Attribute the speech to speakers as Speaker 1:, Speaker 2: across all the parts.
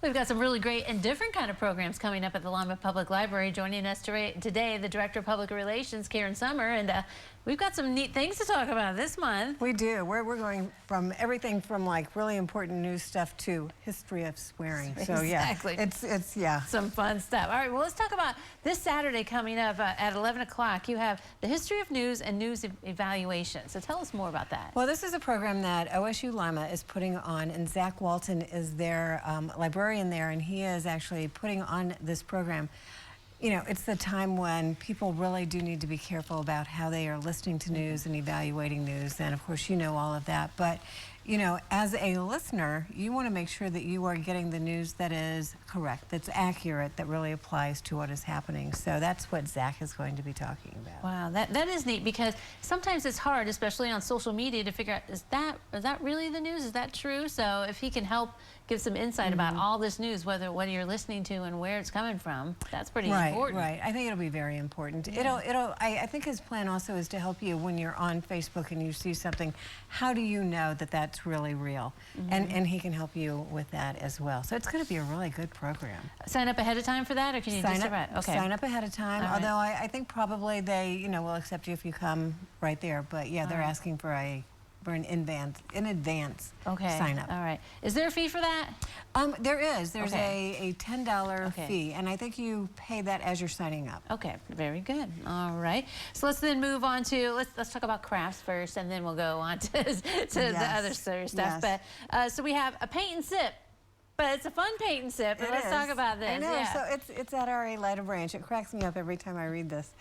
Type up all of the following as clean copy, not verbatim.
Speaker 1: We've got some really great and different kind of programs coming up at the Lima Public Library. Joining us today, the Director of Public Relations, Sommer, and we've got some neat things to talk about this month.
Speaker 2: We do. We're going from everything from like really important news stuff to history of swearing. So
Speaker 1: exactly.
Speaker 2: Yeah, it's yeah,
Speaker 1: some fun stuff. All right, well, let's talk about this Saturday coming up at 11 o'clock. You have the history of news and news evaluation. So tell us more about that.
Speaker 2: Well, this is a program that OSU Lima is putting on, and Zach Walton is their librarian there, and he is actually putting on this program. You know, it's the time when people really do need to be careful about how they are listening to news and evaluating news, and of course you know all of that, but you know, as a listener, you want to make sure that you are getting the news that is correct, that's accurate, that really applies to what is happening. So that's what Zach is going to be talking about.
Speaker 1: Wow, that is neat, because sometimes it's hard, especially on social media, to figure out, is that really the news? Is that true? So if he can help give some insight about all this news, whether you're listening to and where it's coming from, that's pretty important.
Speaker 2: Right, I think it'll be very important.
Speaker 1: Yeah.
Speaker 2: I think his plan also is to help you when you're on Facebook and you see something, how do you know that that's really real? And he can help you with that as well. So it's going to be a really good program.
Speaker 1: Sign up ahead of time for that, or can you just
Speaker 2: sign up ahead of time?
Speaker 1: All
Speaker 2: although I think probably they will accept you if you come right there. But yeah, they're asking for an advance sign up.
Speaker 1: All right. Is there a fee for that?
Speaker 2: There is. There's a $10 fee, and I think you pay that as you're signing up.
Speaker 1: Okay, very good. All right. So let's then move on to let's talk about crafts first, and then we'll go on to the other stuff.
Speaker 2: Yes.
Speaker 1: But so we have a paint and sip. But it's a fun paint and sip, and let's talk about this.
Speaker 2: I know, so it's at our Elida branch. It cracks me up every time I read this.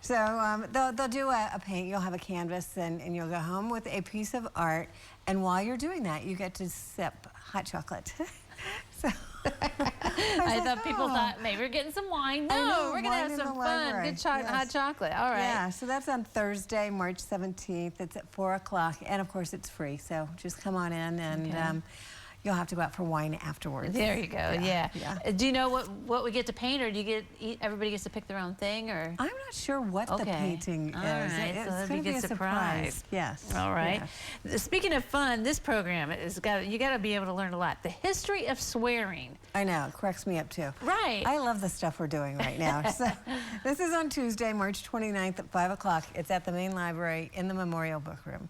Speaker 2: So they'll do a paint, you'll have a canvas, and you'll go home with a piece of art, and while you're doing that, you get to sip hot chocolate. So
Speaker 1: I thought people thought maybe we're getting some wine. No, we're going to have some fun. Good hot chocolate. All right.
Speaker 2: Yeah, so that's on Thursday, March 17th. It's at 4 o'clock, and of course it's free, so just come on in, and you'll have to go out for wine afterwards.
Speaker 1: There you go. Yeah. Do you know what we get to paint, or do you everybody gets to pick their own thing, or?
Speaker 2: I'm not sure what the painting is.
Speaker 1: All right.
Speaker 2: It's
Speaker 1: so that'd
Speaker 2: going
Speaker 1: be
Speaker 2: to be a surprise. Yes.
Speaker 1: All right. Yeah. Speaking of fun, this program you got to be able to learn a lot. The history of swearing.
Speaker 2: I know. It cracks me up too.
Speaker 1: Right.
Speaker 2: I love the stuff we're doing right now. So this is on Tuesday, March 29th at 5 o'clock. It's at the main library in the Memorial Book Room.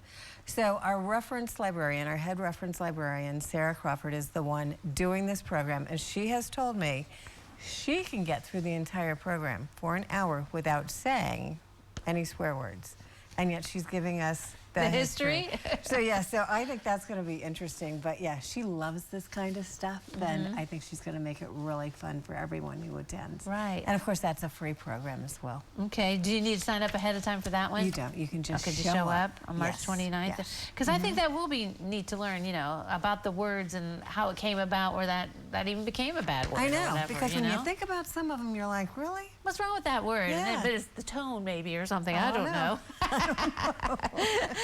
Speaker 2: So our reference librarian, our head reference librarian, Sarah Crawford, is the one doing this program, and she has told me she can get through the entire program for an hour without saying any swear words, and yet she's giving us the history. So yeah, so I think that's going to be interesting. But yeah, she loves this kind of stuff, and I think she's going to make it really fun for everyone who attends.
Speaker 1: Right.
Speaker 2: And of course, that's a free program as well.
Speaker 1: Okay. Do you need to sign up ahead of time for that one?
Speaker 2: You don't. You can just
Speaker 1: show up on March 29th. Because I think that will be neat to learn, about the words and how it came about, or that even became a bad word.
Speaker 2: I know,
Speaker 1: whatever,
Speaker 2: because when you think about some of them, you're like, really?
Speaker 1: What's wrong with that word?
Speaker 2: Yeah.
Speaker 1: But it's the tone, maybe, or something. I don't know.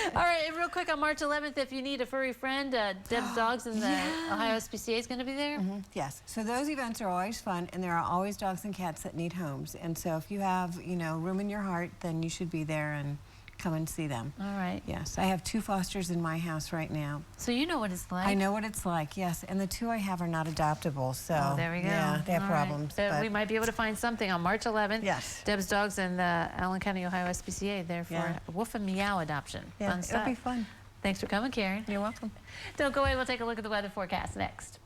Speaker 1: All right, and real quick, on March 11th, if you need a furry friend, Deb's Dogs and the Ohio SPCA is going to be there?
Speaker 2: Yes. So those events are always fun, and there are always dogs and cats that need homes. And so if you have, room in your heart, then you should be there and come and see them.
Speaker 1: All right.
Speaker 2: Yes. I have 2 fosters in my house right now.
Speaker 1: So you know what it's like?
Speaker 2: I know what it's like, yes. And the 2 I have are not adoptable, so
Speaker 1: there we go.
Speaker 2: Yeah, they have problems.
Speaker 1: But we might be able to find something on March 11th.
Speaker 2: Yes.
Speaker 1: Deb's Dogs and the Allen County, Ohio SPCA there for Woof and Meow adoption.
Speaker 2: Yeah,
Speaker 1: fun stuff.
Speaker 2: It'll be fun.
Speaker 1: Thanks for coming, Karen.
Speaker 2: You're welcome.
Speaker 1: Don't go away. We'll take a look at the weather forecast next.